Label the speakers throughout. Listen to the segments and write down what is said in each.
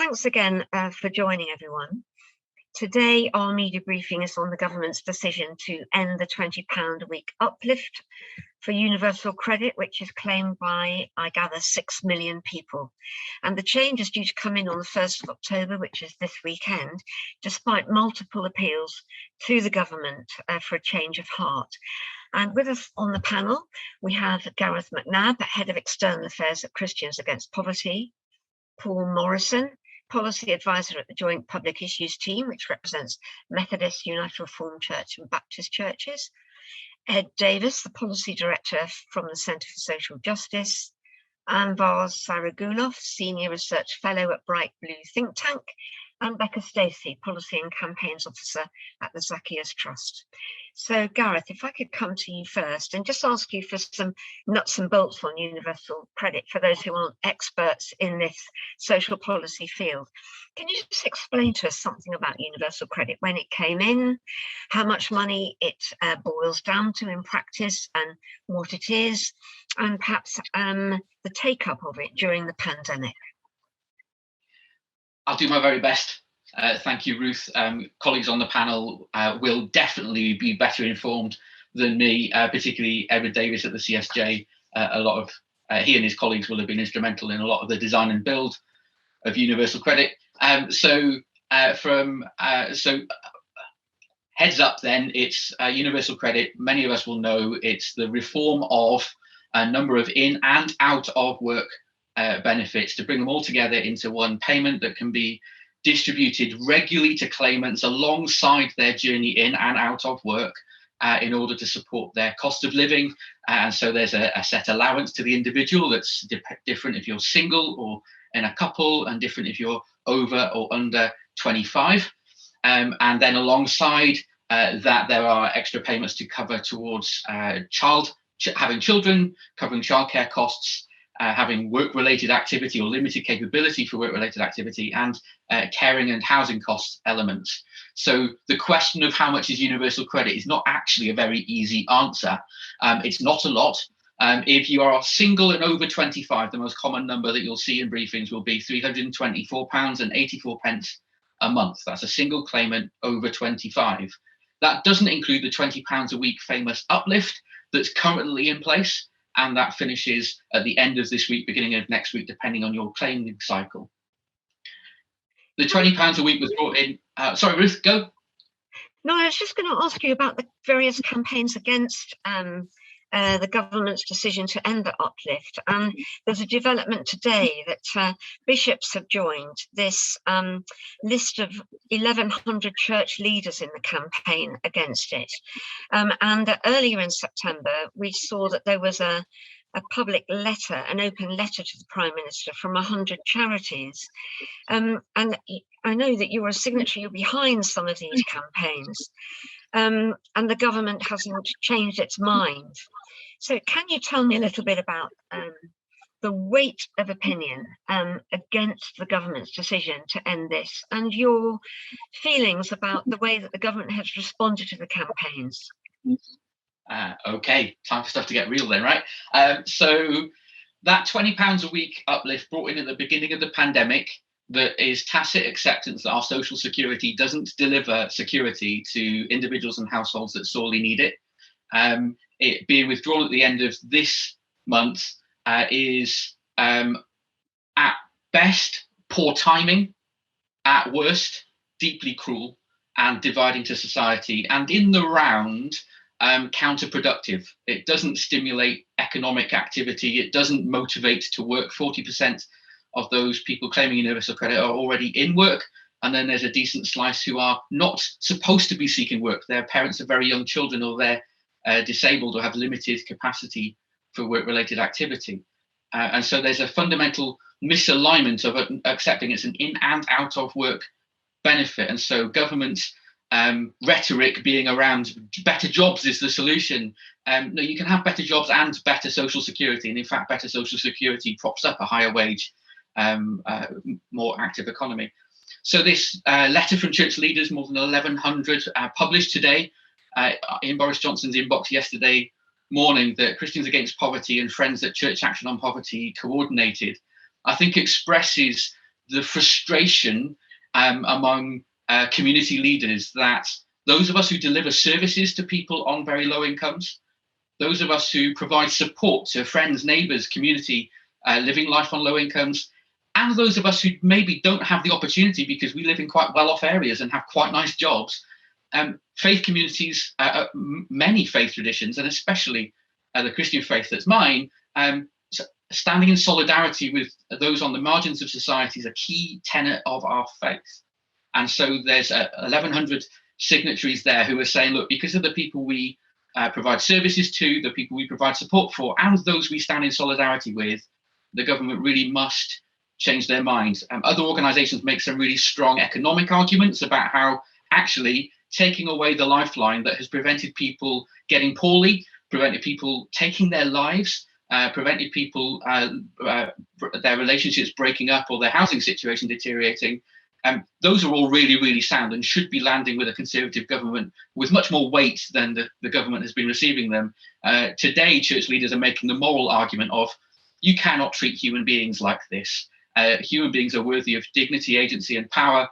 Speaker 1: thanks again for joining, everyone. Today, our media briefing is on the government's decision to end the £20 a week uplift for universal credit, which is claimed by, I gather, 6 million people. And the change is due to come in on the 1st of October, which is this weekend, despite multiple appeals to the government for a change of heart. And with us on the panel, we have Gareth McNab, Head of External Affairs at Christians Against Poverty, Paul Morrison, Policy Advisor at the Joint Public Issues Team, which represents Methodist, United Reformed Church and Baptist churches, Ed Davies, the Policy Director from the Centre for Social Justice, Anvar Sarygulov, Senior Research Fellow at Bright Blue Think Tank, and Becca Stacey, Policy and Campaigns Officer at the Zacchaeus Trust. So Gareth, if I could come to you first and just ask you for some nuts and bolts on universal credit for those who aren't experts in this social policy field. Can you just explain to us something about universal credit, when it came in, how much money it boils down to in practice and what it is, and perhaps the take-up of it during the pandemic?
Speaker 2: I'll do my very best. Thank you, Ruth. Colleagues on the panel will definitely be better informed than me, particularly Edward Davies at the CSJ. He and his colleagues will have been instrumental in a lot of the design and build of universal credit. So heads up then, it's universal credit. Many of us will know it's the reform of a number of in and out of work benefits to bring them all together into one payment that can be distributed regularly to claimants alongside their journey in and out of work in order to support their cost of living. And so there's a set allowance to the individual that's different if you're single or in a couple, and different if you're over or under 25. And then alongside that, there are extra payments to cover towards having children, covering childcare costs, having work-related activity or limited capability for work-related activity, and caring and housing cost elements. So the question of how much is universal credit is not actually a very easy answer. It's not a lot. If you are single and over 25, the most common number that you'll see in briefings will be £324.84 a month. That's a single claimant over 25. That doesn't include the £20 a week famous uplift that's currently in place, and that finishes at the end of this week, beginning of next week, depending on your claiming cycle. The £20 a week was brought in. Sorry, Ruth, go.
Speaker 1: No, I was just going to ask you about the various campaigns against the government's decision to end the uplift. There's a development today that bishops have joined this list of 1,100 church leaders in the campaign against it. And earlier in September, we saw that there was a public letter, an open letter to the Prime Minister from 100 charities. And I know that you're a signatory behind some of these campaigns, and the government hasn't changed its mind. So can you tell me a little bit about the weight of opinion against the government's decision to end this, and your feelings about the way that the government has responded to the campaigns?
Speaker 2: Okay, time for stuff to get real then, right? So that £20 a week uplift brought in at the beginning of the pandemic, that is tacit acceptance that our social security doesn't deliver security to individuals and households that sorely need it. It being withdrawn at the end of this month is at best poor timing, at worst deeply cruel and dividing to society, and in the round counterproductive. It doesn't stimulate economic activity. It doesn't motivate to work. 40% of those people claiming universal credit are already in work, and then there's a decent slice who are not supposed to be seeking work. Their parents are very young children, or they're disabled or have limited capacity for work-related activity. And so there's a fundamental misalignment of accepting it's an in and out of work benefit. And so government rhetoric being around better jobs is the solution. No, you can have better jobs and better social security. And in fact, better social security props up a higher wage, more active economy. So this letter from church leaders, more than 1,100, published today in Boris Johnson's inbox yesterday morning, that Christians Against Poverty and Friends at Church Action on Poverty coordinated, I think expresses the frustration among community leaders that those of us who deliver services to people on very low incomes, those of us who provide support to friends, neighbours, community living life on low incomes, and those of us who maybe don't have the opportunity because we live in quite well-off areas and have quite nice jobs, faith communities, many faith traditions, and especially the Christian faith that's mine, standing in solidarity with those on the margins of society is a key tenet of our faith. And so there's 1,100 signatories there who are saying, look, because of the people we provide services to, the people we provide support for, and those we stand in solidarity with, the government really must change their minds. Other organisations make some really strong economic arguments about how actually taking away the lifeline that has prevented people getting poorly, prevented people taking their lives, prevented people their relationships breaking up or their housing situation deteriorating. Those are all really, really sound and should be landing with a Conservative government with much more weight than the government has been receiving them. Today, church leaders are making the moral argument of, you cannot treat human beings like this. Human beings are worthy of dignity, agency, and power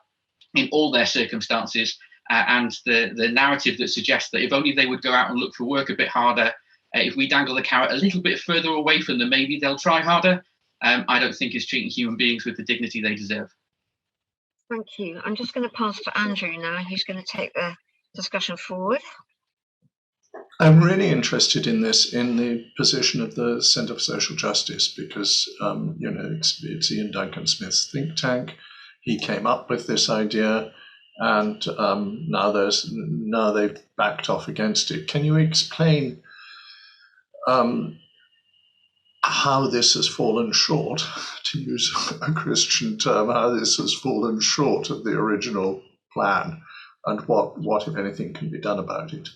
Speaker 2: in all their circumstances. And the narrative that suggests that if only they would go out and look for work a bit harder, if we dangle the carrot a little bit further away from them, maybe they'll try harder, I don't think is treating human beings with the dignity they deserve.
Speaker 1: Thank you. I'm just going to pass to Andrew now, who's going to take the discussion forward.
Speaker 3: I'm really interested in this, in the position of the Centre for Social Justice, because it's Ian Duncan Smith's think tank. He came up with this idea, and now they've backed off against it. Can you explain how this has fallen short, to use a Christian term, how this has fallen short of the original plan, and what if anything, can be done about it?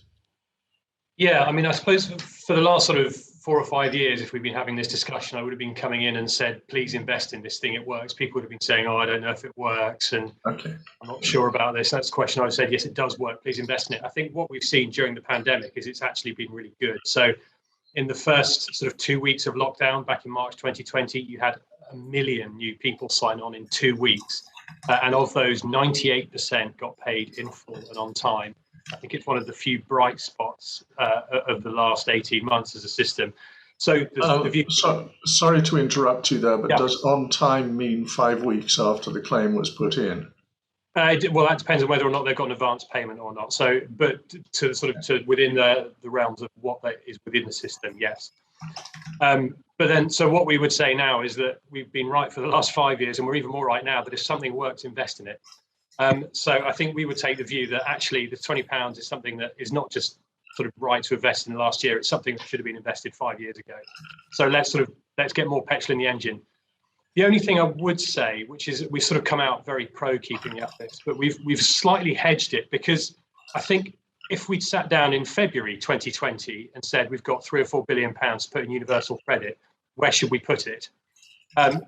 Speaker 4: Yeah, I mean, I suppose for the last sort of 4 or 5 years, if we've been having this discussion, I would have been coming in and said, please invest in this thing, it works. People would have been saying, oh, I don't know if it works, and
Speaker 3: okay,
Speaker 4: I'm not sure about this. That's the question. I said, yes, it does work, please invest in it. I think what we've seen during the pandemic is it's actually been really good. So in the first sort of 2 weeks of lockdown back in March 2020, you had 1 million new people sign on in 2 weeks. And of those, 98% got paid in full and on time. I think it's one of the few bright spots of the last 18 months as a system. So,
Speaker 3: sorry to interrupt you there, but
Speaker 4: yeah.
Speaker 3: Does on time mean 5 weeks after the claim was put in?
Speaker 4: Well, that depends on whether or not they've got an advance payment or not. So, but to within the realms of what is within the system, yes. But then, so what we would say now is that we've been right for the last 5 years, and we're even more right now, that if something works, invest in it. So I think we would take the view that actually the £20 is something that is not just sort of right to invest in the last year, it's something that should have been invested 5 years ago. So let's get more petrol in the engine. The only thing I would say, which is we've sort of come out very pro keeping the uplift, but we've slightly hedged it, because I think if we'd sat down in February 2020 and said we've got £3 or £4 billion to put in universal credit, where should we put it?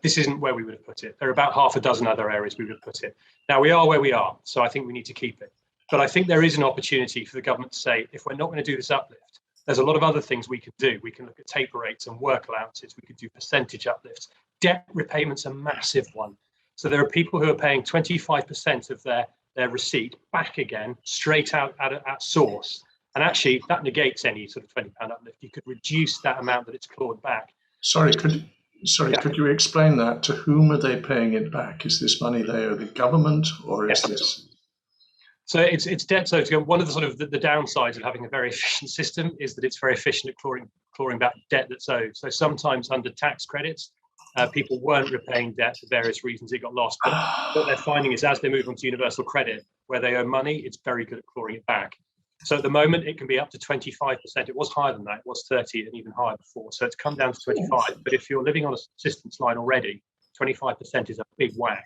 Speaker 4: This isn't where we would have put it. There are about half a dozen other areas we would have put it. Now we are where we are, so I think we need to keep it. But I think there is an opportunity for the government to say, if we're not going to do this uplift, there's a lot of other things we can do. We can look at taper rates and work allowances. We could do percentage uplifts. Debt repayments a massive one. So there are people who are paying 25% of their receipt back again, straight out at source. And actually, that negates any sort of £20 uplift. You could reduce that amount that it's clawed back.
Speaker 3: Could you explain that? To whom are they paying it back? Is this money they owe the government, or is this?
Speaker 4: So it's debt. So one of the sort of the downsides of having a very efficient system is that it's very efficient at clawing back debt that's owed. So sometimes under tax credits, people weren't repaying debt for various reasons. It got lost. But what they're finding is as they move on to universal credit, where they owe money, it's very good at clawing it back. So at the moment, it can be up to 25%. It was higher than that. It was 30 and even higher before. So it's come down to 25. But if you're living on a subsistence line already, 25% is a big whack.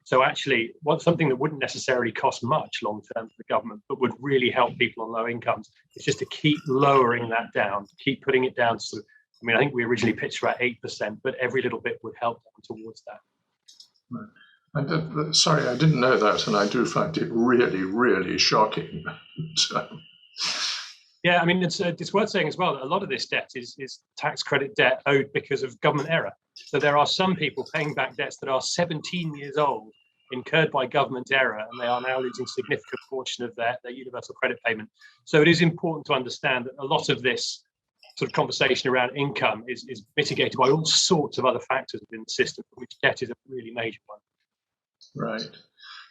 Speaker 4: So actually, something that wouldn't necessarily cost much long term for the government, but would really help people on low incomes, is just to keep lowering that down, keep putting it down. So, I mean, I think we originally pitched about 8%, but every little bit would help towards that.
Speaker 3: Right. And sorry, I didn't know that, and I do find it really, really shocking.
Speaker 4: Yeah, I mean, it's worth saying as well that a lot of this debt is tax credit debt owed because of government error. So there are some people paying back debts that are 17 years old, incurred by government error, and they are now losing a significant portion of their universal credit payment. So it is important to understand that a lot of this sort of conversation around income is mitigated by all sorts of other factors within the system, which debt is a really major one.
Speaker 3: Right.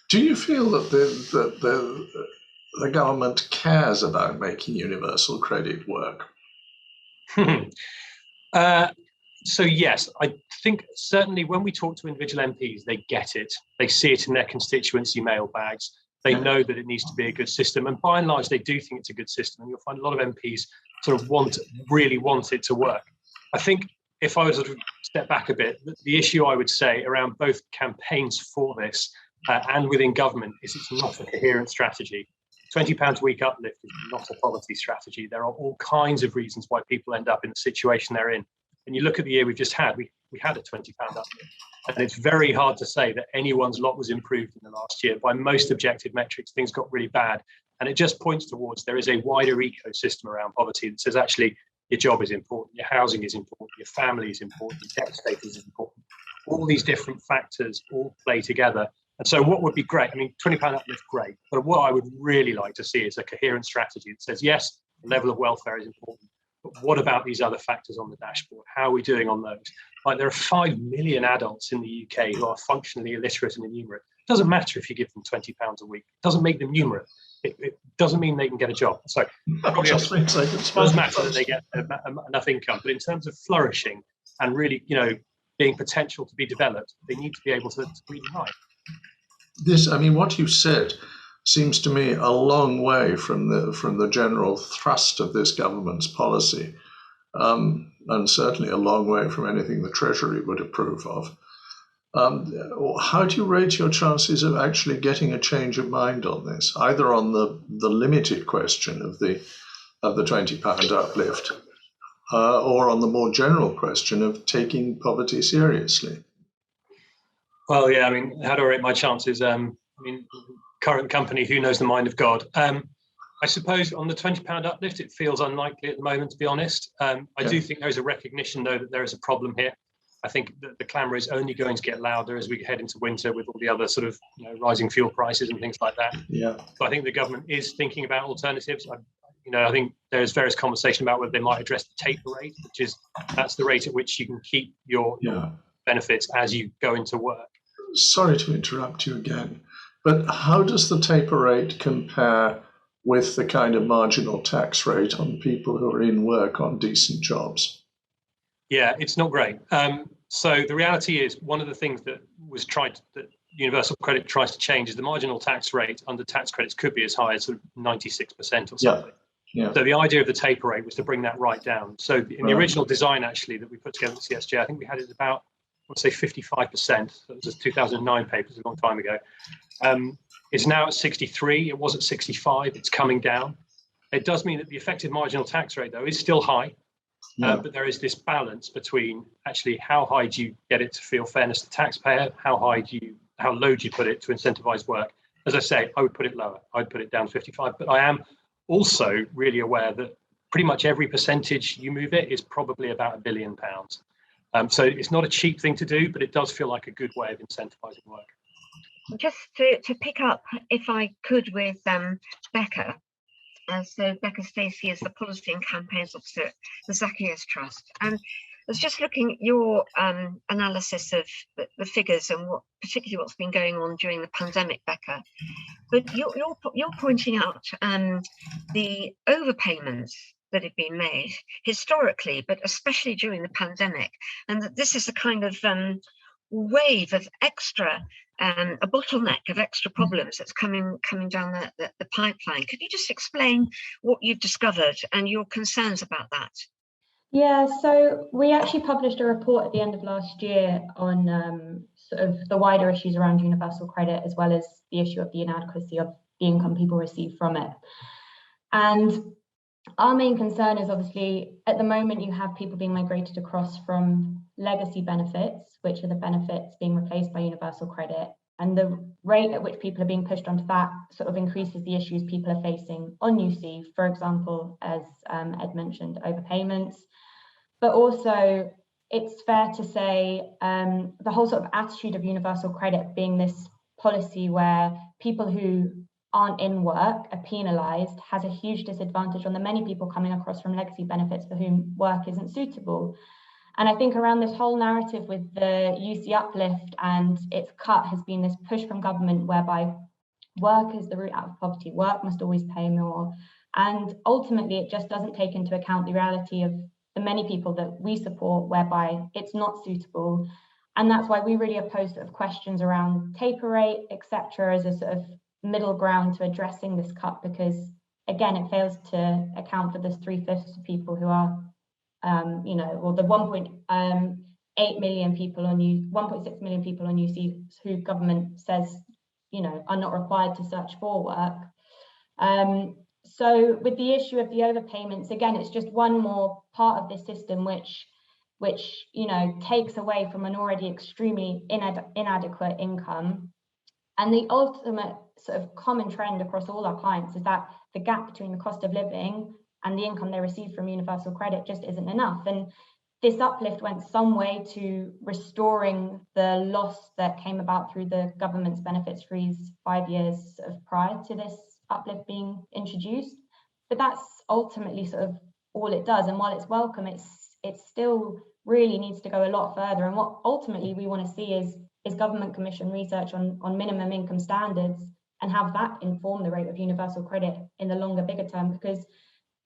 Speaker 3: Do you feel that the government cares about making universal credit work?
Speaker 4: So yes, I think certainly when we talk to individual MPs, they get it. They see it in their constituency mailbags. They know that it needs to be a good system, and by and large, they do think it's a good system. And you'll find a lot of MPs sort of really want it to work. I think if I was to step back a bit, the issue I would say around both campaigns for this and within government is it's not a coherent strategy. £20 a week uplift is not a poverty strategy. There are all kinds of reasons why people end up in the situation they're in. And you look at the year we've just had, we had a £20 uplift. And it's very hard to say that anyone's lot was improved in the last year. By most objective metrics, things got really bad. And it just points towards there is a wider ecosystem around poverty that says actually your job is important, your housing is important, your family is important, your debt status is important. All these different factors all play together. And so what would be great, I mean, £20 uplift, great. But what I would really like to see is a coherent strategy that says, yes, the level of welfare is important. But what about these other factors on the dashboard? How are we doing on those? Like, there are 5 million adults in the UK who are functionally illiterate and innumerate. It doesn't matter if you give them £20 a week. It doesn't make them numerate. It doesn't mean they can get a job. So probably it does matter that they get enough income. But in terms of flourishing and really, being potential to be developed, they need to be able to read and write.
Speaker 3: What you said seems to me a long way from the general thrust of this government's policy, and certainly a long way from anything the Treasury would approve of. How do you rate your chances of actually getting a change of mind on this, either on the limited question of the £20 uplift, or on the more general question of taking poverty seriously?
Speaker 4: Well, yeah, how do I rate my chances? Current company, who knows the mind of God? I suppose on the £20 uplift, it feels unlikely at the moment, to be honest. I do think there is a recognition, though, that there is a problem here. I think that the clamour is only going to get louder as we head into winter with all the other sort of rising fuel prices and things like that. Yeah. So I think the government is thinking about alternatives. I think there's various conversation about whether they might address the taper rate, that's the rate at which you can keep your benefits as you go into work.
Speaker 3: Sorry to interrupt you again, but how does the taper rate compare with the kind of marginal tax rate on people who are in work on decent jobs?
Speaker 4: Yeah, it's not great. So the reality is, one of the things that Universal Credit tries to change is the marginal tax rate under tax credits could be as high as sort of 96% or something. Yeah. So the idea of the taper rate was to bring that right down. So in the original design, actually, that we put together at CSJ, I think we had it about, let's say 55%. So it was a 2009 paper, a long time ago. It's now at 63. It was at 65. It's coming down. It does mean that the effective marginal tax rate, though, is still high. But there is this balance between actually how high do you get it to feel fairness to the taxpayer, how low do you put it to incentivize work. As I say, I would put it lower. I'd put it down to 55. But I am also really aware that pretty much every percentage you move it is probably about £1 billion. So it's not a cheap thing to do, but it does feel like a good way of incentivizing work.
Speaker 1: Just to pick up, if I could, with Becca. So Becca Stacey is the Policy and Campaigns Officer at the Zacchaeus Trust. And I was just looking at your analysis of the figures and particularly what's been going on during the pandemic, Becca. But you're pointing out the overpayments that have been made historically, but especially during the pandemic, and that this is a kind of wave of extra, a bottleneck of extra problems that's coming down the pipeline. Could you just explain what you've discovered and your concerns about that?
Speaker 5: Yeah, so we actually published a report at the end of last year on sort of the wider issues around universal credit, as well as the issue of the inadequacy of the income people receive from it. And our main concern is, obviously, at the moment you have people being migrated across from legacy benefits, which are the benefits being replaced by universal credit, and the rate at which people are being pushed onto that sort of increases the issues people are facing on UC, for example, as Ed mentioned, overpayments, but also it's fair to say the whole sort of attitude of universal credit being this policy where people who aren't in work are penalised has a huge disadvantage on the many people coming across from legacy benefits for whom work isn't suitable. And I think around this whole narrative with the UC uplift and its cut has been this push from government whereby work is the route out of poverty, work must always pay more. And ultimately, it just doesn't take into account the reality of the many people that we support whereby it's not suitable. And that's why we really oppose sort of questions around taper rate, etc., as a sort of middle ground to addressing this cut, because again, it fails to account for this 3/5 of people who are, or the 1.8 million people on 1.6 million people on UC who government says, are not required to search for work. So with the issue of the overpayments, again, it's just one more part of this system which takes away from an already extremely inadequate income. And the ultimate sort of common trend across all our clients is that the gap between the cost of living and the income they receive from universal credit just isn't enough. And this uplift went some way to restoring the loss that came about through the government's benefits freeze 5 years sort of prior to this uplift being introduced. But that's ultimately sort of all it does. And while it's welcome, it still really needs to go a lot further. And what ultimately we want to see is government commission research on minimum income standards and have that inform the rate of universal credit in the longer, bigger term, because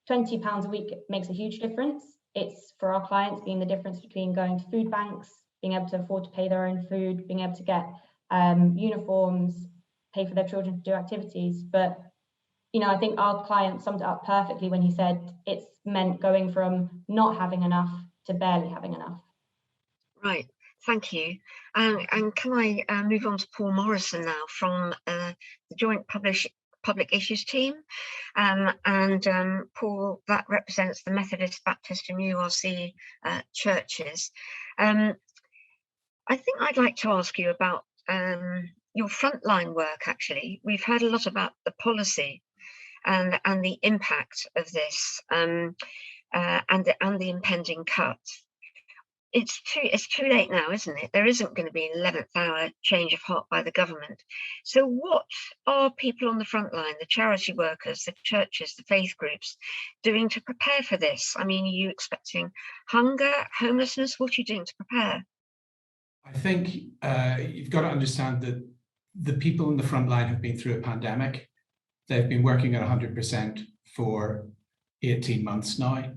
Speaker 5: £20 a week makes a huge difference. It's for our clients being the difference between going to food banks, being able to afford to pay their own food, being able to get uniforms, pay for their children to do activities. But, I think our client summed it up perfectly when he said it's meant going from not having enough to barely having enough.
Speaker 1: Right. Thank you. And can I move on to Paul Morrison now from the Joint Public Issues team? Paul, that represents the Methodist, Baptist and URC churches. I think I'd like to ask you about your frontline work, actually. We've heard a lot about the policy and the impact of this and the impending cut. It's too late now, isn't it? There isn't going to be an 11th hour change of heart by the government. So what are people on the front line, the charity workers, the churches, the faith groups, doing to prepare for this? I mean, are you expecting hunger, homelessness? What are you doing to prepare?
Speaker 6: I think you've got to understand that the people on the front line have been through a pandemic. They've been working at 100% for 18 months now.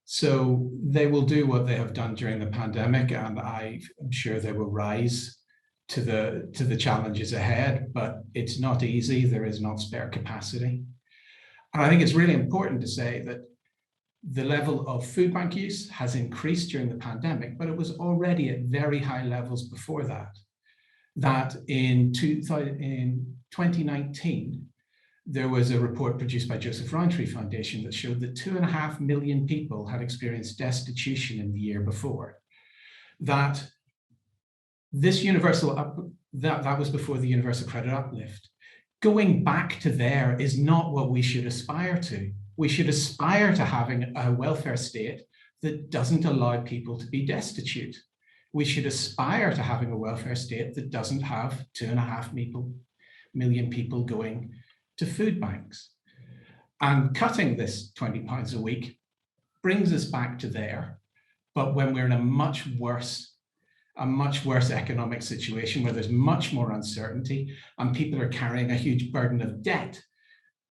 Speaker 6: So they will do what they have done during the pandemic, and I'm sure they will rise to the challenges ahead, but it's not easy. There is not spare capacity. And I think it's really important to say that the level of food bank use has increased during the pandemic, but it was already at very high levels before that. That in 2019, there was a report produced by Joseph Rowntree Foundation that showed that 2.5 million people had experienced destitution in the year before. That this that was before the universal credit uplift. Going back to there is not what we should aspire to. We should aspire to having a welfare state that doesn't allow people to be destitute. We should aspire to having a welfare state that doesn't have 2.5 million people going to food banks. And cutting this £20 a week brings us back to there, but when we're in a much worse economic situation where there's much more uncertainty and people are carrying a huge burden of debt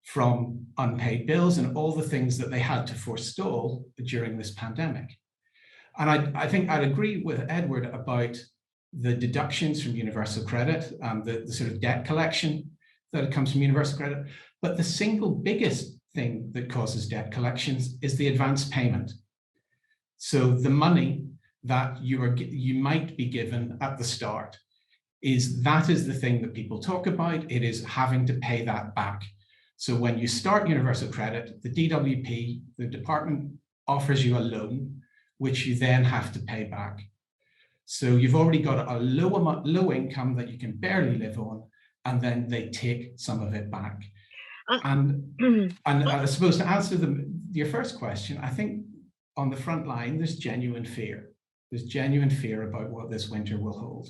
Speaker 6: from unpaid bills and all the things that they had to forestall during this pandemic. And I think I'd agree with Edward about the deductions from universal credit and the sort of debt collection that comes from universal credit. But the single biggest thing that causes debt collections is the advance payment. So the money that you might be given at the start is the thing that people talk about. It is having to pay that back. So when you start universal credit, the DWP, the department, offers you a loan, which you then have to pay back. So you've already got a low income that you can barely live on, and then they take some of it back. And I suppose to answer your first question, I think on the front line, there's genuine fear. There's genuine fear about what this winter will hold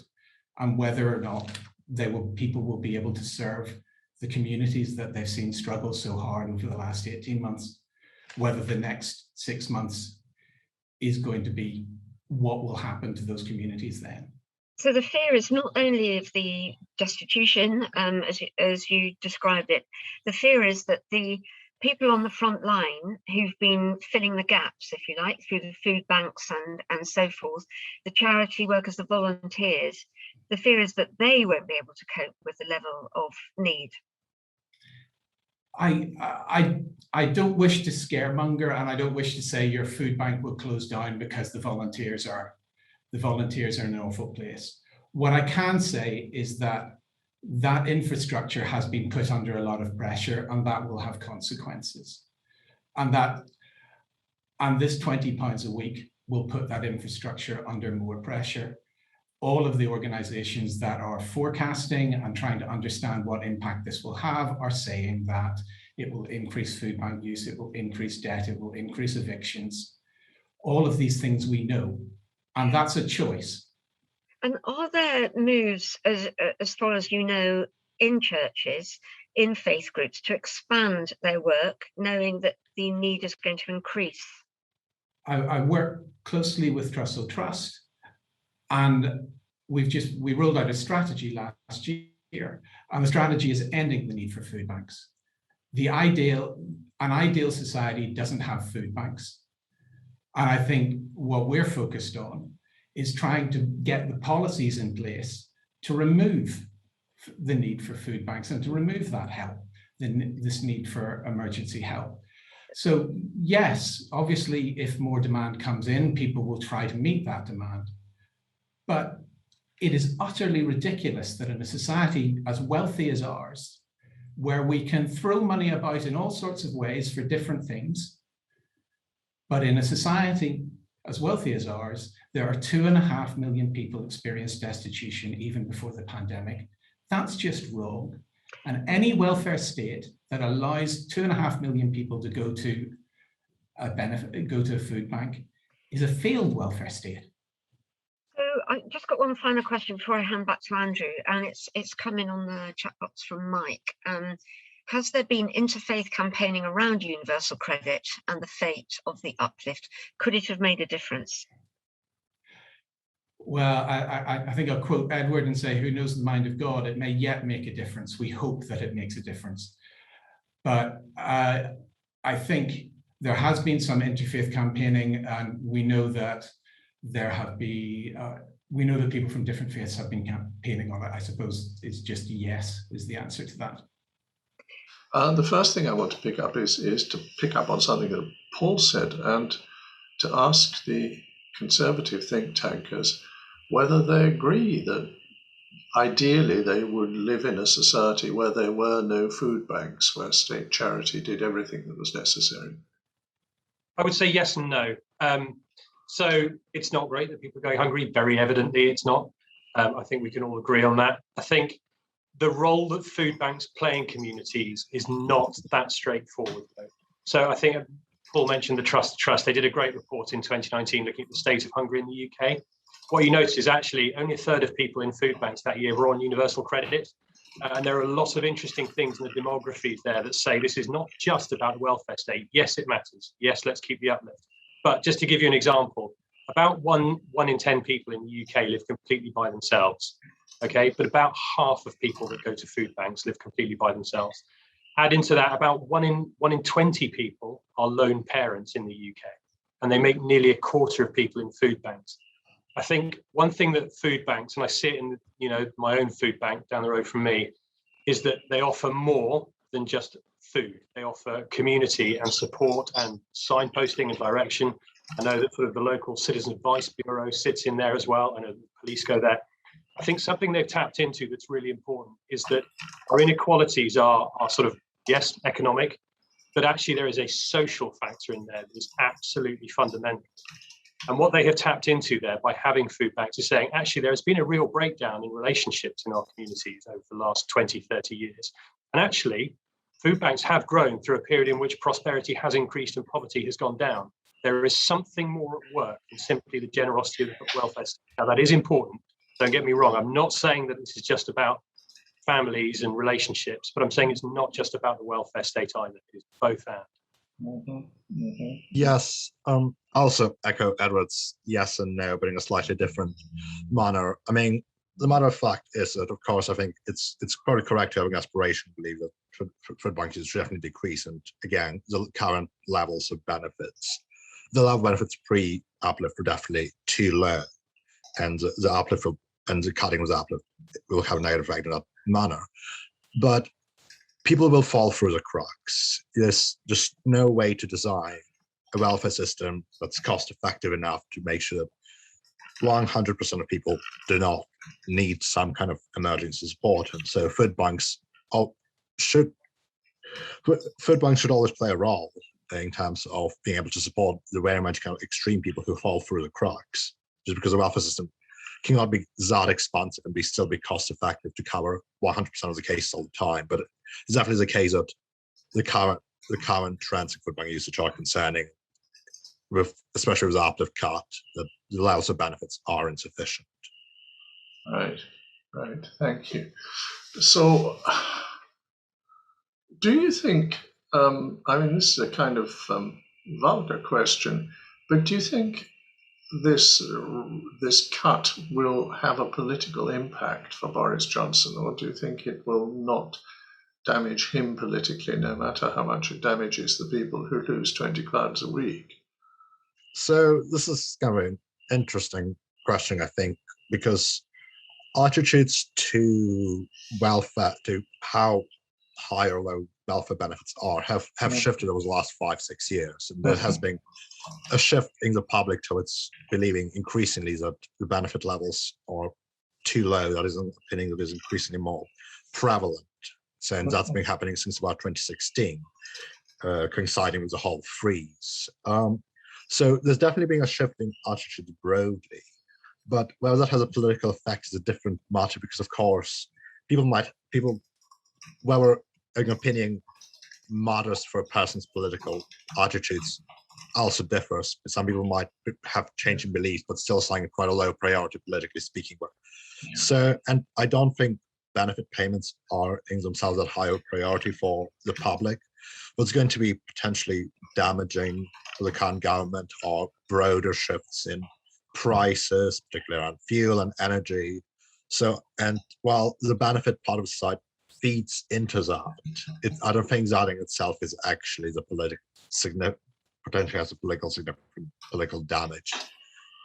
Speaker 6: and whether or not people will be able to serve the communities that they've seen struggle so hard over the last 18 months, whether the next 6 months is going to be what will happen to those communities then.
Speaker 1: So the fear is not only of the destitution, as you described it, the fear is that the people on the front line who've been filling the gaps, if you like, through the food banks and so forth, the charity workers, the volunteers, the fear is that they won't be able to cope with the level of need.
Speaker 6: I don't wish to scaremonger, and I don't wish to say your food bank will close down because the volunteers are in an awful place. What I can say is that infrastructure has been put under a lot of pressure, and that will have consequences. And this £20 a week will put that infrastructure under more pressure. All of the organizations that are forecasting and trying to understand what impact this will have are saying that it will increase food bank use, it will increase debt, it will increase evictions. All of these things we know, and that's a choice.
Speaker 1: And are there moves, as far as you know, in churches, in faith groups, to expand their work, knowing that the need is going to increase?
Speaker 6: I work closely with Zacchaeus Trust, and we rolled out a strategy last year, and the strategy is ending the need for food banks. An ideal society doesn't have food banks. And I think what we're focused on is trying to get the policies in place to remove the need for food banks and to remove that help, this need for emergency help. So yes, obviously, if more demand comes in, people will try to meet that demand. But it is utterly ridiculous that in a society as wealthy as ours, where we can throw money about in all sorts of ways for different things, but in a society as wealthy as ours, there are 2.5 million people experienced destitution even before the pandemic. That's just wrong. And any welfare state that allows 2.5 million people to go to a food bank is a failed welfare state.
Speaker 1: So I just got one final question before I hand back to Andrew, and it's coming on the chat box from Mike. Has there been interfaith campaigning around universal credit and the fate of the uplift? Could it have made a difference?
Speaker 6: Well, I think I'll quote Edward and say, who knows the mind of God? It may yet make a difference. We hope that it makes a difference. But I think there has been some interfaith campaigning, and we know that we know that people from different faiths have been campaigning on it. I suppose it's just yes is the answer to that.
Speaker 3: The first thing I want to pick up is to pick up on something that Paul said and to ask the conservative think tankers whether they agree that ideally they would live in a society where there were no food banks, where state charity did everything that was necessary.
Speaker 4: I would say yes and no. So it's not great that people are going hungry. Very evidently, it's not. I think we can all agree on that. I think the role that food banks play in communities is not that straightforward, though. So I think Paul mentioned the Trust. They did a great report in 2019 looking at the state of hunger in the UK. What you notice is actually only a third of people in food banks that year were on universal credit. And there are lots of interesting things in the demographies there that say this is not just about the welfare state. Yes, it matters. Yes, let's keep the uplift. But just to give you an example, about one in 10 people in the UK live completely by themselves. Okay, but about half of people that go to food banks live completely by themselves. Add into that, about one in 20 people are lone parents in the UK, and they make nearly a quarter of people in food banks. I think one thing that food banks, and I see it in my own food bank down the road from me, is that they offer more than just food. They offer community and support and signposting and direction. I know that sort of the local Citizen Advice Bureau sits in there as well. I know the police go there. I think something they've tapped into that's really important is that our inequalities are sort of, yes, economic, but actually there is a social factor in there that is absolutely fundamental. And what they have tapped into there by having food banks is saying, actually, there has been a real breakdown in relationships in our communities over the last 20, 30 years. And actually, food banks have grown through a period in which prosperity has increased and poverty has gone down. there is something more at work than simply the generosity of the welfare state. Now, that is important. Don't get me wrong. I'm not saying that this is just about families and relationships, but I'm saying it's not just about the welfare state either. It's both and.
Speaker 7: Yes. Also echo Edward's yes and no, but in a slightly different manner. I mean, the matter of fact is that, of course, I think it's probably correct to have an aspiration to believe that food banking should definitely decrease. And again, the current levels of benefits, the level of benefits pre-uplift are definitely too low, and the uplift and the cutting of the uplift will have a negative effect in that manner. But people will fall through the cracks. There's just no way to design a welfare system that's cost effective enough to make sure that 100% of people do not need some kind of emergency support. And so food banks should always play a role in terms of being able to support the very much kind of extreme people who fall through the cracks, just because the welfare system cannot be that expansive and still be cost effective to cover 100% of the cases all the time. But it's definitely the case that the current trends in food bank usage are concerning, especially with the uplift cut, that the levels of benefits are insufficient.
Speaker 3: Right. Thank you. So, do you think, I mean, this is a kind of vulgar question, but do you think this cut will have a political impact for Boris Johnson, or do you think it will not damage him politically, no matter how much it damages the people who lose £20 a week?
Speaker 7: So this is kind of an interesting question, I think, because attitudes to welfare, to how high or low welfare benefits are, have shifted over the last 5-6 years. And there has been a shift in the public towards believing increasingly that the benefit levels are too low. That is an opinion that is increasingly more prevalent. So, and that's been happening since about 2016, coinciding with the whole freeze. So there's definitely been a shift in attitudes broadly, but whether that has a political effect is a different matter, because of course whether an opinion matters for a person's political attitudes also differs. Some people might have change in beliefs, but still saying quite a low priority politically speaking. So, and I don't think benefit payments are in themselves that high a priority for the public. What's going to be potentially damaging to the current government are broader shifts in prices, particularly around fuel and energy. So, and while the benefit part of society feeds into that, I don't think that in itself is actually the potentially has a significant political damage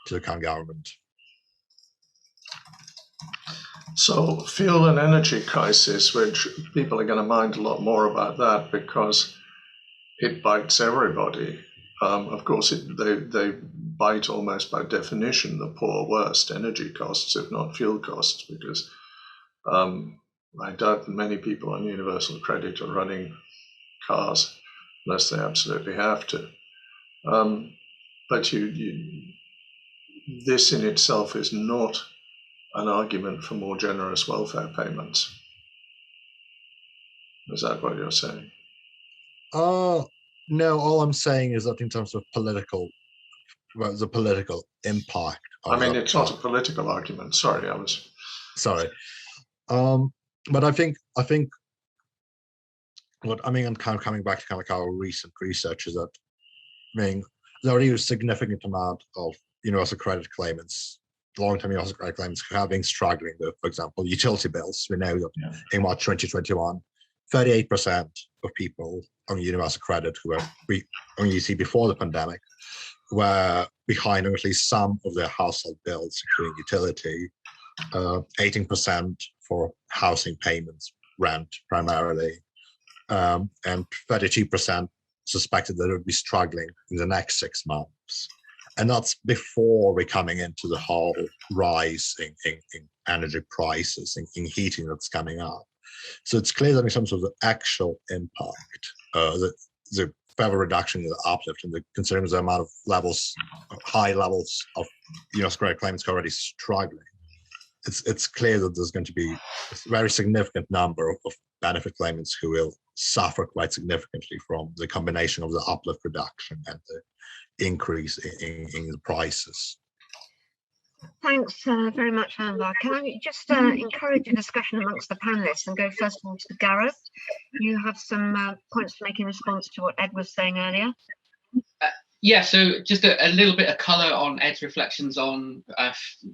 Speaker 7: to the current government.
Speaker 3: So fuel and energy crisis, which people are going to mind a lot more about that because it bites everybody. Of course, they bite almost by definition the poor worst energy costs, if not fuel costs, because I doubt that many people on universal credit are running cars unless they absolutely have to. But this in itself is not an argument for more generous welfare payments. Is that what you're saying?
Speaker 7: No, all I'm saying is that in terms of the political impact.
Speaker 3: I mean, it's not a political argument. Sorry, I was.
Speaker 7: Sorry. But I think what I mean, and kind of coming back to kind of our recent research, is that there are a significant amount of universal credit claimants, long-term universal credit claimants, who have been struggling with, for example, utility bills. We know that in March 2021, 38% of people on universal credit who were on UC before the pandemic were behind on at least some of their household bills, including utility, 18% for housing payments, rent primarily, and 32% suspected that it would be struggling in the next 6 months. And that's before we're coming into the whole rise in energy prices, in heating that's coming up. So it's clear that in terms of the actual impact, the further reduction in the uplift, and considering the amount of high levels of universal credit claimants already struggling, it's clear that there's going to be a very significant number of benefit claimants who will suffer quite significantly from the combination of the uplift reduction and the increase in the prices.
Speaker 1: Thanks very much, Anvar. Can I just encourage a discussion amongst the panelists and go first of all to Gareth? You have some points to make in response to what Ed was saying earlier.
Speaker 2: Yeah, so just a little bit of colour on Ed's reflections on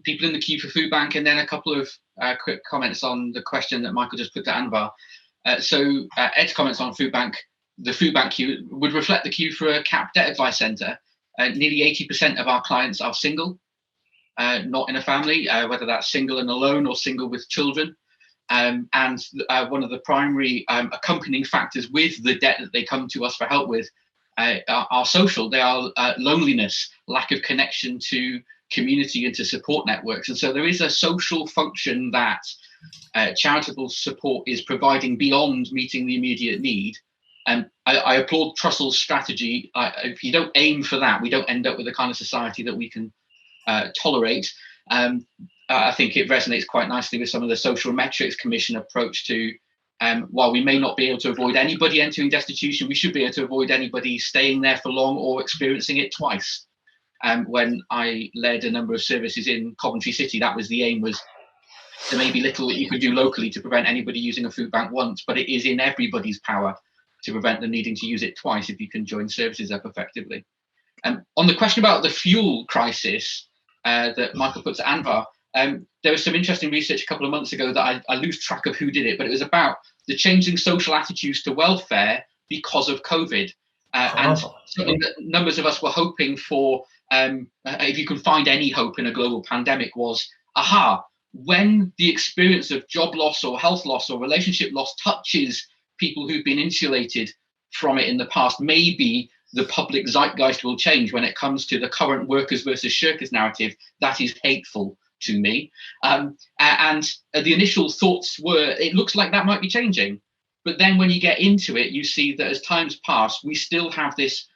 Speaker 2: people in the queue for food bank, and then a couple of quick comments on the question that Michael just put to Anvar. So Ed's comments on food bank, the food bank queue would reflect the queue for a CAP debt advice centre. Nearly 80% of our clients are single, not in a family, whether that's single and alone or single with children. And one of the primary accompanying factors with the debt that they come to us for help with are social. They are loneliness, lack of connection to community and to support networks. And so there is a social function that charitable support is providing beyond meeting the immediate need. And I applaud Trussell's strategy. If you don't aim for that, we don't end up with the kind of society that we can tolerate. I think it resonates quite nicely with some of the Social Metrics Commission approach to while we may not be able to avoid anybody entering destitution, we should be able to avoid anybody staying there for long or experiencing it twice. When I led a number of services in Coventry City, that was the aim, was there may be little that you could do locally to prevent anybody using a food bank once, but it is in everybody's power to prevent them needing to use it twice if you can join services up effectively. On the question about the fuel crisis that Michael put to Anvar, there was some interesting research a couple of months ago that I lose track of who did it, but it was about the changing social attitudes to welfare because of COVID. And something that numbers of us were hoping for, if you can find any hope in a global pandemic, was, when the experience of job loss or health loss or relationship loss touches people who've been insulated from it in the past, maybe the public zeitgeist will change when it comes to the current workers versus shirkers narrative that is hateful to me. And the initial thoughts were, it looks like that might be changing. But then when you get into it, you see that as times pass, we still have this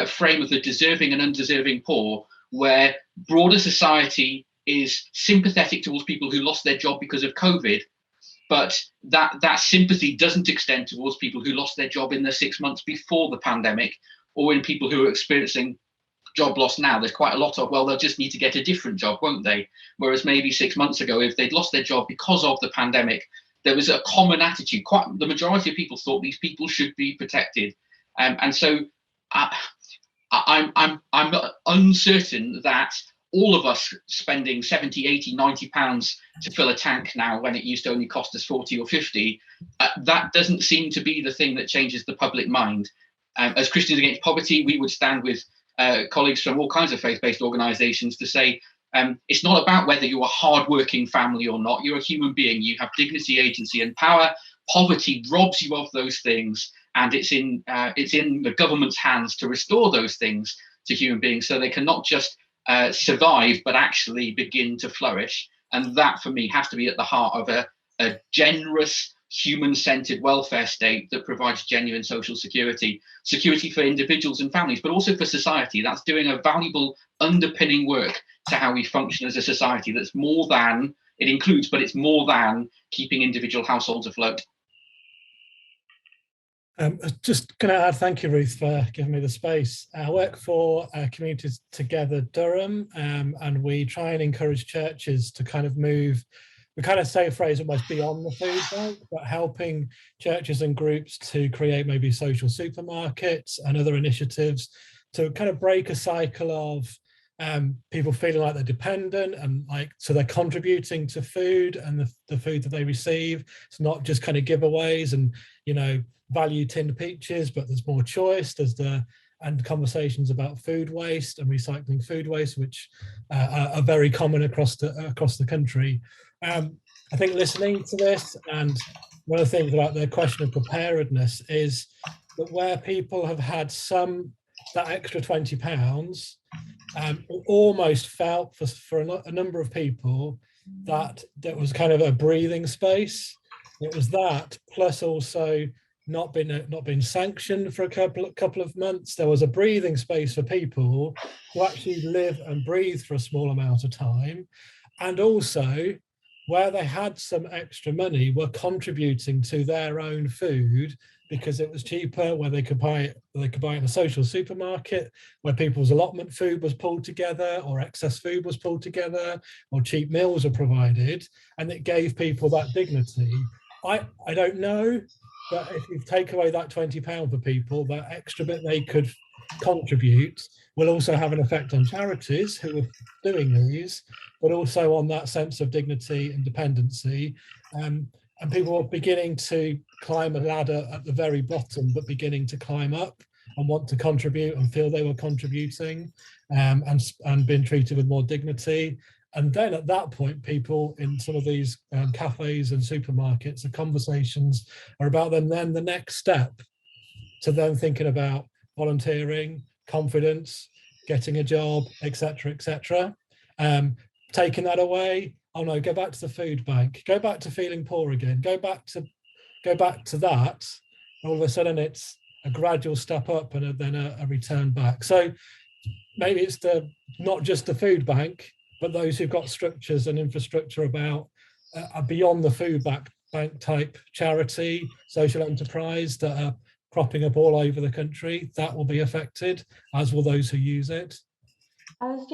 Speaker 2: frame of the deserving and undeserving poor, where broader society is sympathetic towards people who lost their job because of COVID, but that sympathy doesn't extend towards people who lost their job in the 6 months before the pandemic, or in people who are experiencing job loss now. There's quite a lot of, well, they'll just need to get a different job, won't they? Whereas maybe 6 months ago, if they'd lost their job because of the pandemic, there was a common attitude. The majority of people thought these people should be protected. And so I'm uncertain that all of us spending 70, 80, 90 pounds to fill a tank now, when it used to only cost us 40 or 50, that doesn't seem to be the thing that changes the public mind. As Christians Against Poverty, we would stand with colleagues from all kinds of faith-based organisations to say, it's not about whether you're a hard-working family or not. You're a human being. You have dignity, agency, and power. Poverty robs you of those things, and it's in the government's hands to restore those things to human beings, so they can not just survive, but actually begin to flourish. And that, for me, has to be at the heart of a generous, human-centered welfare state that provides genuine social security for individuals and families, but also for society. That's doing a valuable underpinning work to how we function as a society. That's more than, it includes, but it's more than keeping individual households afloat.
Speaker 8: Just going to add, thank you, Ruth, for giving me the space. I work for Communities Together Durham, and we try and encourage churches to kind of move, we kind of say a phrase almost beyond the food bank, but helping churches and groups to create maybe social supermarkets and other initiatives to kind of break a cycle of people feeling like they're dependent, and like, so they're contributing to food and the food that they receive. It's not just kind of giveaways and, you know, value tinned peaches, but there's more choice. And conversations about food waste and recycling food waste, which are very common across the country. I think listening to this, and one of the things about the question of preparedness is that where people have had that extra £20, almost felt for a number of people that was kind of a breathing space. It was that, plus also not been sanctioned for a couple of months. There was a breathing space for people to actually live and breathe for a small amount of time, and also where they had some extra money were contributing to their own food because it was cheaper, where they could buy it in a social supermarket, where people's allotment food was pulled together, or excess food was pulled together, or cheap meals were provided, and it gave people that dignity. I don't know, but if you take away that £20 for people, that extra bit they could contribute will also have an effect on charities who are doing these, but also on that sense of dignity and dependency. And people are beginning to climb a ladder at the very bottom, but beginning to climb up and want to contribute and feel they were contributing, and being treated with more dignity. And then at that point, people in some of these cafes and supermarkets, the conversations are about them then the next step to then thinking about volunteering, confidence, getting a job, etc., etc. Taking that away, oh no, go back to the food bank, go back to feeling poor again, go back to that. All of a sudden, it's a gradual step up and then a return back. So maybe it's not just the food bank, but those who've got structures and infrastructure about beyond the food bank type charity, social enterprise that are cropping up all over the country, that will be affected, as will those who use it.
Speaker 5: I was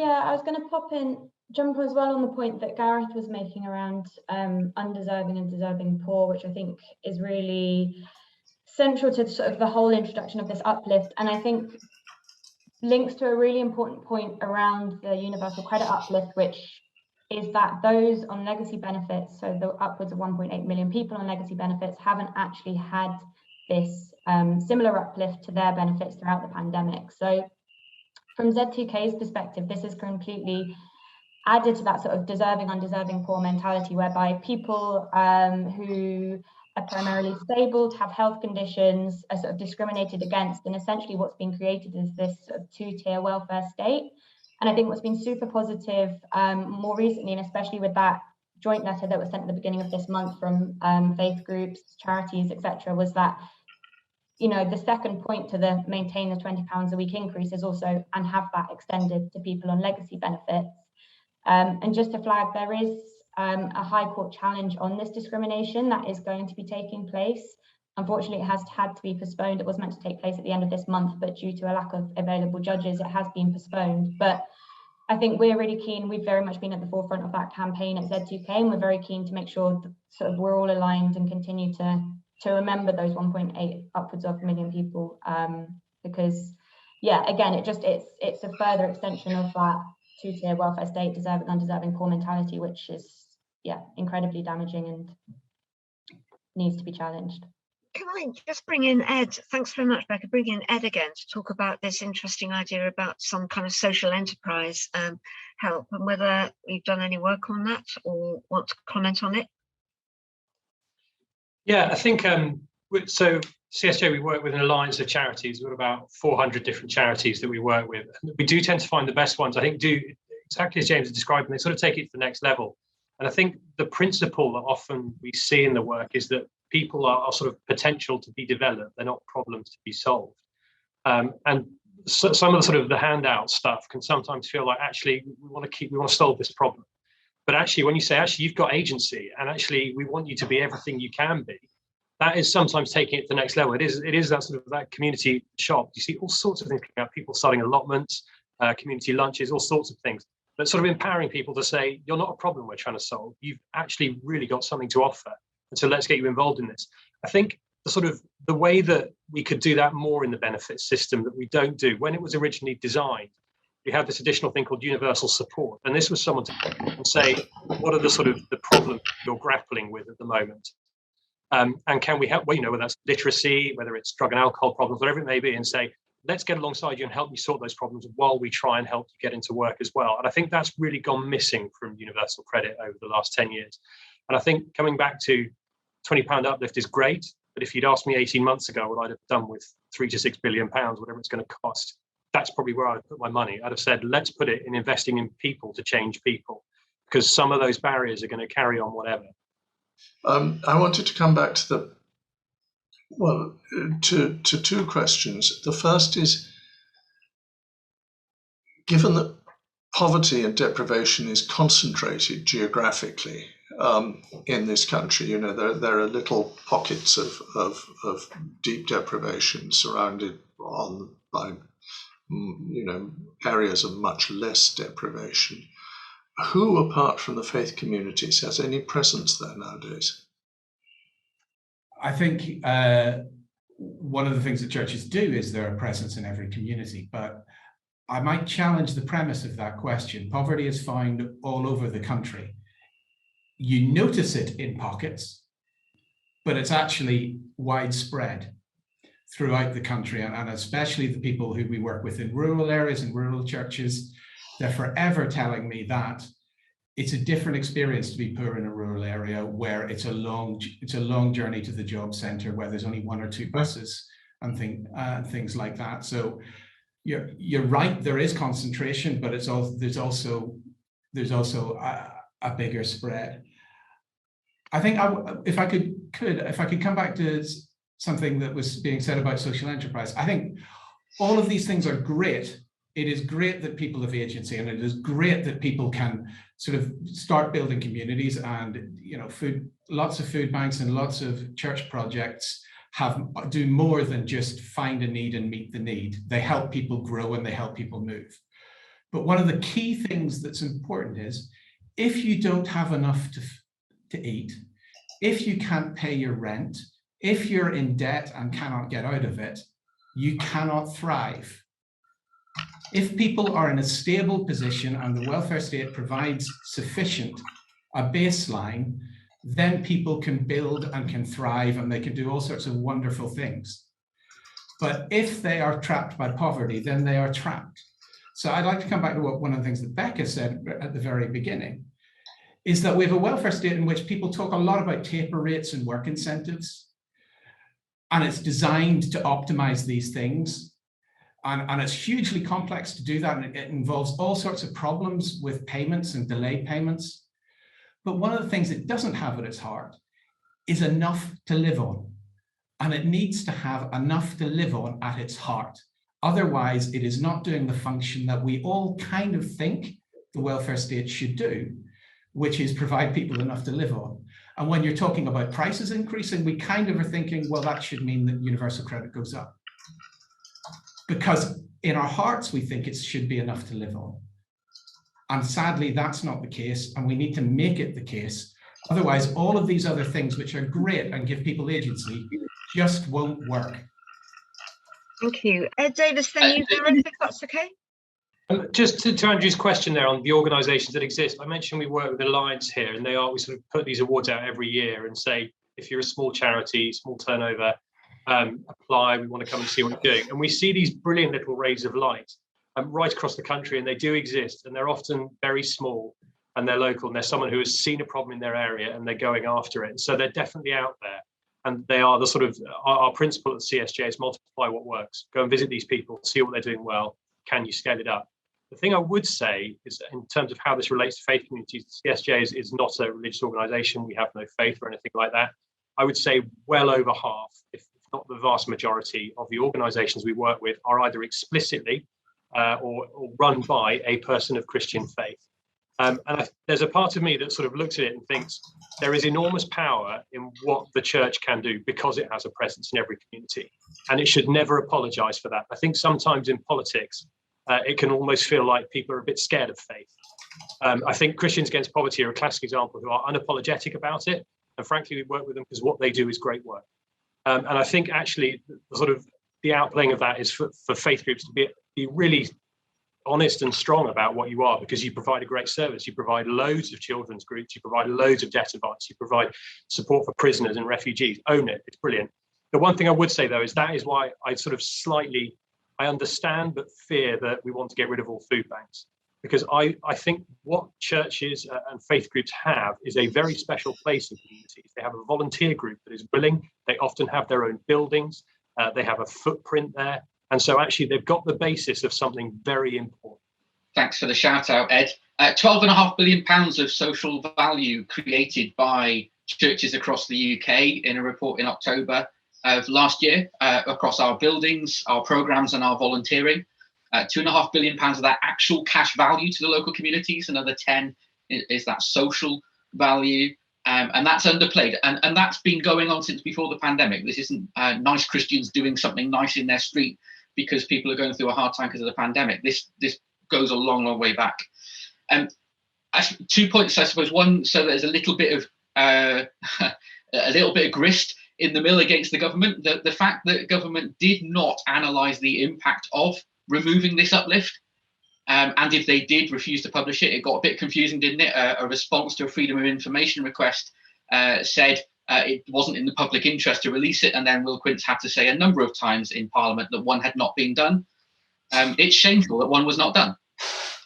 Speaker 5: going to jump as well on the point that Gareth was making around undeserving and deserving poor, which I think is really central to sort of the whole introduction of this uplift, and I think links to a really important point around the universal credit uplift, which is that those on legacy benefits, so the upwards of 1.8 million people on legacy benefits, haven't actually had this similar uplift to their benefits throughout the pandemic. So from Z2K's perspective, this is completely added to that sort of deserving, undeserving poor mentality, whereby people who are primarily disabled, have health conditions, are sort of discriminated against, and essentially what's been created is this sort of two-tier welfare state. And I think what's been super positive more recently, and especially with that joint letter that was sent at the beginning of this month from faith groups, charities, etc., was that, you know, the second point to the maintain the £20 a week increase is also, and have that extended to people on legacy benefits. And just to flag, there is a High Court challenge on this discrimination that is going to be taking place. Unfortunately, it has had to be postponed. It was meant to take place at the end of this month, but due to a lack of available judges, it has been postponed. But I think we're really keen. We've very much been at the forefront of that campaign at Z2K, and we're very keen to make sure that sort of we're all aligned and continue to remember those 1.8 upwards of million people, because, yeah, again, it's a further extension of that two-tier welfare state, deserving, undeserving, poor mentality, which is, yeah, incredibly damaging and needs to be challenged.
Speaker 1: Can I just bring in Ed? Thanks very much, Becca. Bring in Ed again to talk about this interesting idea about some kind of social enterprise help, and whether you've done any work on that or want to comment on it.
Speaker 4: Yeah, I think so. CSJ, we work with an alliance of charities. We've got about 400 different charities that we work with. We do tend to find the best ones, I think, do exactly as James has described, and they sort of take it to the next level. And I think the principle that often we see in the work is that people are sort of potential to be developed. They're not problems to be solved. And so, some of the sort of the handout stuff can sometimes feel like, actually, we want to solve this problem. But actually, when you say, actually, you've got agency, and actually, we want you to be everything you can be, that is sometimes taking it to the next level. It is that sort of that community shop. You see all sorts of things about people starting allotments, community lunches, all sorts of things. But sort of empowering people to say, you're not a problem we're trying to solve. You've actually really got something to offer. And so let's get you involved in this. I think the way that we could do that more in the benefits system that we don't do, when it was originally designed, we had this additional thing called universal support. And this was someone to say, what are the sort of the problems you're grappling with at the moment? And can we help, well, you know, whether that's literacy, whether it's drug and alcohol problems, whatever it may be, and say, let's get alongside you and help you sort those problems while we try and help you get into work as well. And I think that's really gone missing from universal credit over the last 10 years. And I think coming back to £20 uplift is great, but if you'd asked me 18 months ago what I'd have done with £3 to £6 billion, whatever it's going to cost, that's probably where I'd put my money. I'd have said, let's put it in investing in people to change people, because some of those barriers are going to carry on whatever.
Speaker 3: I wanted to come back to to two questions. The first is, given that poverty and deprivation is concentrated geographically, in this country. You know, there are little pockets of deep deprivation surrounded by areas of much less deprivation. Who, apart from the faith communities, has any presence there nowadays?
Speaker 6: I think one of the things that churches do is they're a presence in every community, but I might challenge the premise of that question. Poverty is found all over the country. You notice it in pockets, but it's actually widespread throughout the country, and especially the people who we work with in rural areas and rural churches, they're forever telling me that it's a different experience to be poor in a rural area where it's a long journey to the job centre, where there's only 1 or 2 buses and things like that. So you're right, there is concentration, but there's also a bigger spread. I think if I could come back to something that was being said about social enterprise. I think all of these things are great. It is great that people have agency, and it is great that people can sort of start building communities, and lots of food banks and lots of church projects do more than just find a need and meet the need. They help people grow and they help people move. But one of the key things that's important is, if you don't have enough to eat, if you can't pay your rent, if you're in debt and cannot get out of it, you cannot thrive. If people are in a stable position and the welfare state provides a baseline, then people can build and can thrive, and they can do all sorts of wonderful things. But if they are trapped by poverty, then they are trapped. So I'd like to come back to one of the things that Becca said at the very beginning, is that we have a welfare state in which people talk a lot about taper rates and work incentives. And it's designed to optimize these things. And it's hugely complex to do that. And it involves all sorts of problems with payments and delayed payments. But one of the things it doesn't have at its heart is enough to live on. And it needs to have enough to live on at its heart. Otherwise, it is not doing the function that we all kind of think the welfare state should do, which is provide people enough to live on. And when you're talking about prices increasing, we kind of are thinking, well, that should mean that universal credit goes up. Because in our hearts, we think it should be enough to live on. And sadly, that's not the case, and we need to make it the case. Otherwise, all of these other things, which are great and give people agency, just won't work.
Speaker 1: Thank you. Davies, then you, Gareth, if that's okay?
Speaker 4: Just to Andrew's question there on the organisations that exist, I mentioned we work with Alliance here, and we sort of put these awards out every year and say, if you're a small charity, small turnover, apply, we want to come and see what you're doing. And we see these brilliant little rays of light right across the country, and they do exist, and they're often very small, and they're local, and there's someone who has seen a problem in their area and they're going after it. So they're definitely out there, and they are the sort of, our principle at CSJ is multiply what works. Go and visit these people, see what they're doing well. Can you scale it up? The thing I would say is that in terms of how this relates to faith communities, CSJ is not a religious organisation. We have no faith or anything like that. I would say well over half, if not the vast majority of the organisations we work with are either explicitly or run by a person of Christian faith. There's a part of me that sort of looks at it and thinks there is enormous power in what the church can do because it has a presence in every community, and it should never apologise for that. I think sometimes in politics, it can almost feel like people are a bit scared of faith. I think Christians Against Poverty are a classic example who are unapologetic about it. And frankly, we work with them because what they do is great work. And I think actually the outplaying of that is for faith groups to be really honest and strong about what you are, because you provide a great service. You provide loads of children's groups, you provide loads of debt advice, you provide support for prisoners and refugees. Own it, it's brilliant. The one thing I would say though is that is why I understand but fear that we want to get rid of all food banks, because I think what churches and faith groups have is a very special place in communities. They have a volunteer group that is willing. They often have their own buildings. They have a footprint there. And so actually they've got the basis of something very important.
Speaker 2: Thanks for the shout out, Ed. £12.5 billion of social value created by churches across the UK in a report in October of last year across our buildings, our programmes and our volunteering. £2.5 billion of that actual cash value to the local communities. Another 10 is that social value. And that's underplayed, and that's been going on since before the pandemic. This isn't nice Christians doing something nice in their street because people are going through a hard time because of the pandemic. This goes a long, long way back. 2 points, I suppose. One, so there's a little bit of grist in the mill against the government. The fact that government did not analyse the impact of removing this uplift, and if they did refuse to publish it, it got a bit confusing, didn't it? A response to a Freedom of Information request said it wasn't in the public interest to release it, and then Will Quince had to say a number of times in Parliament that one had not been done. It's shameful that one was not done.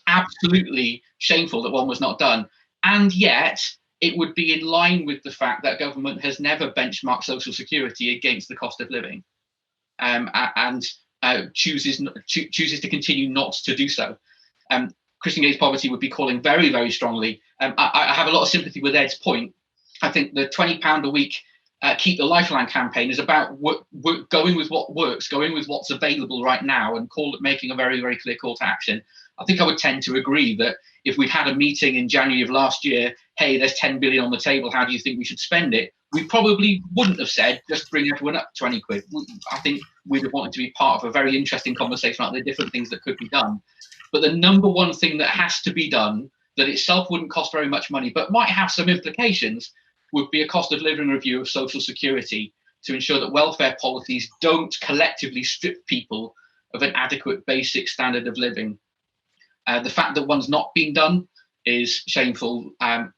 Speaker 2: Absolutely shameful that one was not done. And yet, it would be in line with the fact that government has never benchmarked social security against the cost of living, and chooses to continue not to do so. Christian Against Poverty would be calling very, very strongly. I have a lot of sympathy with Ed's point. I think the £20 a week Keep the Lifeline campaign is about going with what works, going with what's available right now, and making a very, very clear call to action. I think I would tend to agree that if we'd had a meeting in January of last year, hey, there's 10 billion on the table, how do you think we should spend it? We probably wouldn't have said, just bring everyone up 20 quid. I think we'd have wanted to be part of a very interesting conversation about the different things that could be done. But the number one thing that has to be done, that itself wouldn't cost very much money, but might have some implications, would be a cost of living review of social security to ensure that welfare policies don't collectively strip people of an adequate basic standard of living. The fact that one's not been done is shameful.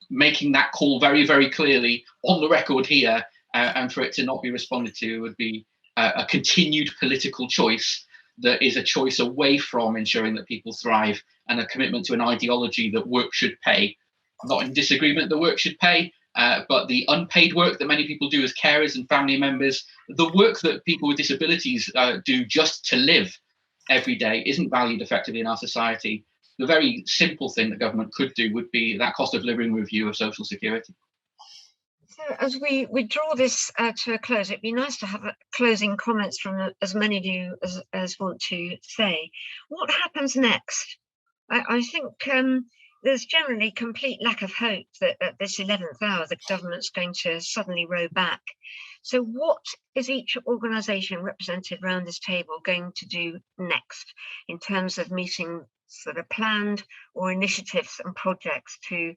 Speaker 2: Making that call very, very clearly on the record here, and for it to not be responded to would be a continued political choice that is a choice away from ensuring that people thrive, and a commitment to an ideology that work should pay. I'm not in disagreement that work should pay, but the unpaid work that many people do as carers and family members, the work that people with disabilities do just to live every day, isn't valued effectively in our society. The very simple thing that government could do would be that cost of living review of social security.
Speaker 1: So as we draw this to a close, it'd be nice to have closing comments from as many of you as want to say. What happens next? I think there's generally complete lack of hope that at this 11th hour, the government's going to suddenly row back. So what is each organisation represented around this table going to do next in terms of meeting sort of planned or initiatives and projects to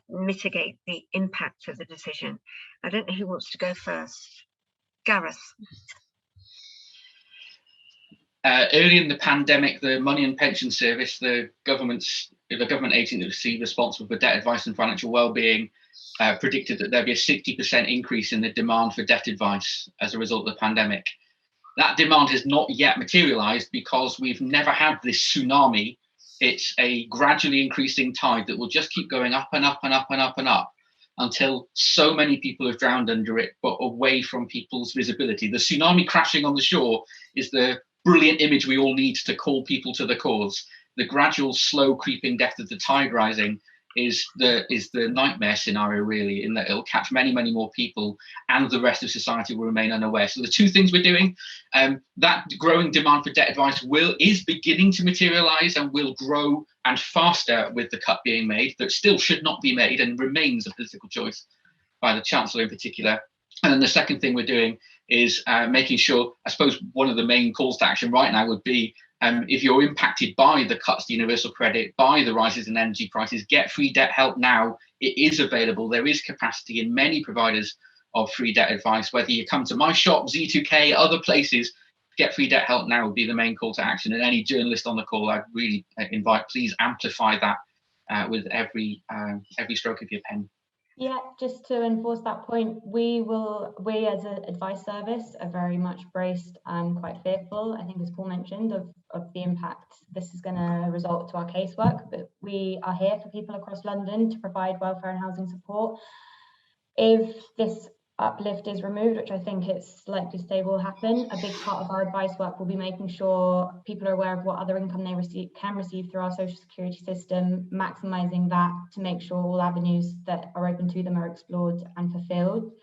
Speaker 1: mitigate the impact of the decision? I don't know who wants to go first. Gareth.
Speaker 2: Early in the pandemic, the Money and Pension Service, the government agency responsible for debt advice and financial well-being, predicted that there'd be a 60% increase in the demand for debt advice as a result of the pandemic. That demand has not yet materialised because we've never had this tsunami. It's a gradually increasing tide that will just keep going up and up and up and up and up until so many people have drowned under it, but away from people's visibility. The tsunami crashing on the shore is the brilliant image we all need to call people to the cause. The gradual, slow creeping death of the tide rising is the nightmare scenario, really, in that it'll catch many, many more people and the rest of society will remain unaware. So the two things we're doing, that growing demand for debt advice is beginning to materialise and will grow and faster with the cut being made, that still should not be made and remains a political choice by the Chancellor in particular. And then the second thing we're doing is making sure, I suppose one of the main calls to action right now would be, if you're impacted by the cuts to universal credit, by the rises in energy prices, get free debt help now. It is available. There is capacity in many providers of free debt advice. Whether you come to my shop, Z2K, other places, get free debt help now would be the main call to action. And any journalist on the call, I'd really invite, please amplify that with every stroke of your pen.
Speaker 5: Yeah, just to enforce that point, we as an advice service are very much braced and quite fearful, I think as Paul mentioned, of the impact this is going to result to our casework. But we are here for people across London to provide welfare and housing support. If this uplift is removed, which I think it's likely to say will happen, a big part of our advice work will be making sure people are aware of what other income they can receive through our social security system, maximising that to make sure all avenues that are open to them are explored and fulfilled.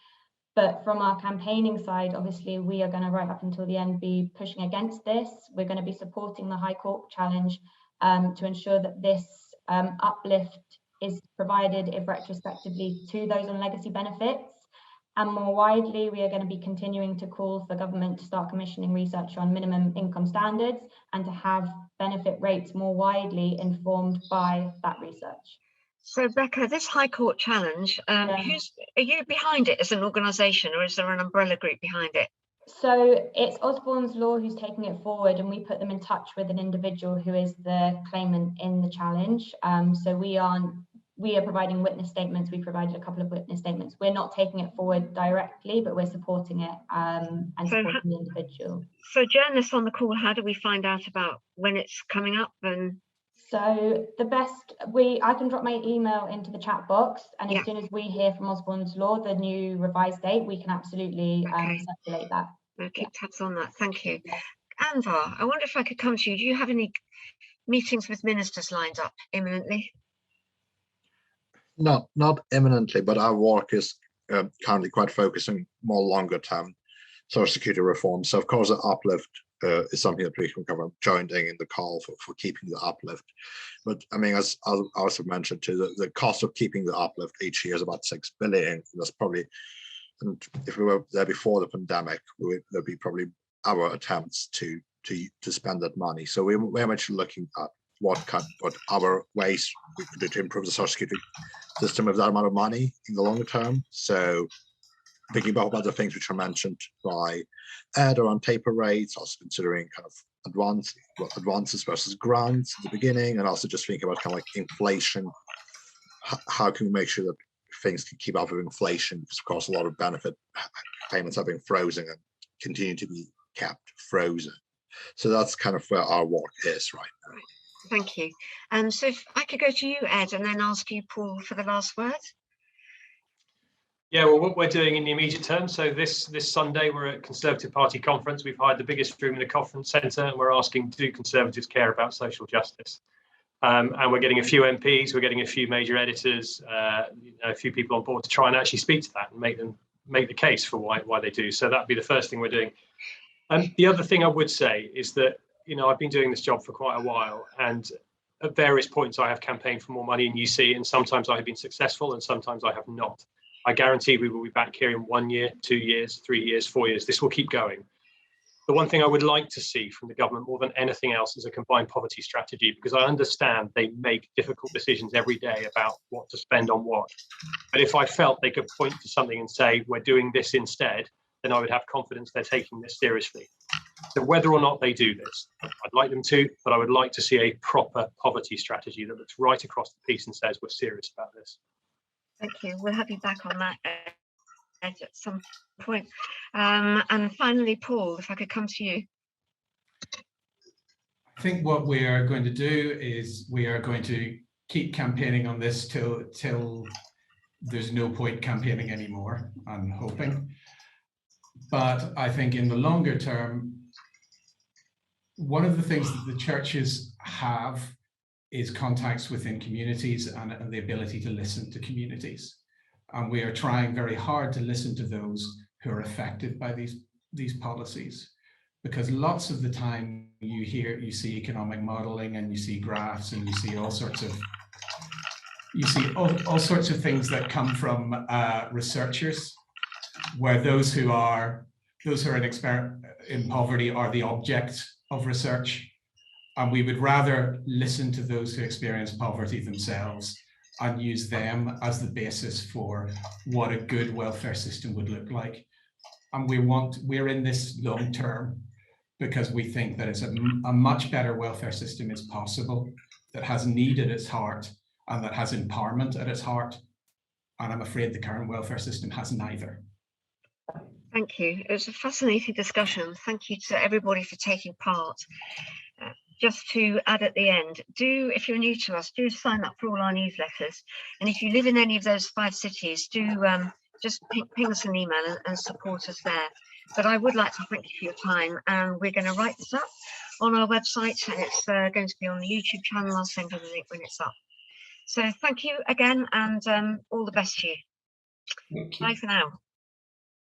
Speaker 5: But from our campaigning side, obviously we are going to right up until the end be pushing against this. We're going to be supporting the High Court challenge to ensure that this uplift is provided if retrospectively to those on legacy benefits. And more widely, we are going to be continuing to call for government to start commissioning research on minimum income standards and to have benefit rates more widely informed by that research.
Speaker 1: So Becca, this High Court challenge, are you behind it as an organisation, or is there an umbrella group behind it?
Speaker 5: So it's Osborne's Law who's taking it forward, and we put them in touch with an individual who is the claimant in the challenge. So we are providing witness statements. We provided a couple of witness statements. We're not taking it forward directly, but we're supporting it and supporting the individual.
Speaker 1: So journalists on the call, how do we find out about when it's coming up? And
Speaker 5: so the best, I can drop my email into the chat box, and as soon as we hear from Osborne's Law, the new revised date, we can absolutely circulate that.
Speaker 1: We'll keep tabs on that. Thank you. Anvar, I wonder if I could come to you. Do you have any meetings with ministers lined up imminently?
Speaker 7: Not imminently, but our work is currently quite focused on more longer term social security reform. So of course the uplift is something that we can cover, joining in the call for keeping the uplift. But I mean, as I also mentioned too, the cost of keeping the uplift each year is about 6 billion. That's probably, and if we were there before the pandemic, there'd be probably our attempts to spend that money. So we're very much looking at what other ways we could do to improve the social security system with that amount of money in the longer term. So thinking about other things which are mentioned by Ed around taper rates, also considering kind of advances versus grants at the beginning, and also just thinking about kind of like inflation. How can we make sure that things can keep up with inflation? Because of course a lot of benefit payments have been frozen and continue to be kept frozen. So that's kind of where our work is right now.
Speaker 1: Thank you. So if I could go to you, Ed, and then ask you, Paul, for the last word.
Speaker 4: Yeah, well, what we're doing in the immediate term, so this Sunday we're at Conservative Party conference. We've hired the biggest room in the conference centre, and we're asking, do Conservatives care about social justice? And we're getting a few MPs, we're getting a few major editors, a few people on board to try and actually speak to that and make the case for why they do. So that'd be the first thing we're doing. And the other thing I would say is that, I've been doing this job for quite a while, and at various points I have campaigned for more money in UC, and sometimes I have been successful and sometimes I have not. I guarantee we will be back here in 1 year, 2 years, 3 years, 4 years. This will keep going. The one thing I would like to see from the government more than anything else is a combined poverty strategy, because I understand they make difficult decisions every day about what to spend on what. But if I felt they could point to something and say, we're doing this instead, then I would have confidence they're taking this seriously. So whether or not they do this, I'd like them to, but I would like to see a proper poverty strategy that looks right across the piece and says we're serious about this.
Speaker 1: Thank you. We'll have you back on that at some point. And finally, Paul, if I could come to you.
Speaker 6: I think what we are going to do is we are going to keep campaigning on this till there's no point campaigning anymore, I'm hoping. But I think in the longer term, one of the things that the churches have is contacts within communities and the ability to listen to communities. And we are trying very hard to listen to those who are affected by these policies. Because lots of the time you see economic modeling and you see graphs and you see all sorts of things that come from researchers, where those who are in poverty are the object of research. And we would rather listen to those who experience poverty themselves and use them as the basis for what a good welfare system would look like. And we're in this long term because we think that it's a much better welfare system is possible, that has need at its heart and that has empowerment at its heart. And I'm afraid the current welfare system has neither.
Speaker 1: Thank you. It was a fascinating discussion. Thank you to everybody for taking part. Just to add at the end, if you're new to us, do sign up for all our newsletters. And if you live in any of those 5 cities, do just ping us an email and support us there. But I would like to thank you for your time, and we're going to write this up on our website, and it's going to be on the YouTube channel. I'll send you the link when it's up. So thank you again, and all the best to you.
Speaker 3: Thank you.
Speaker 1: Bye for now.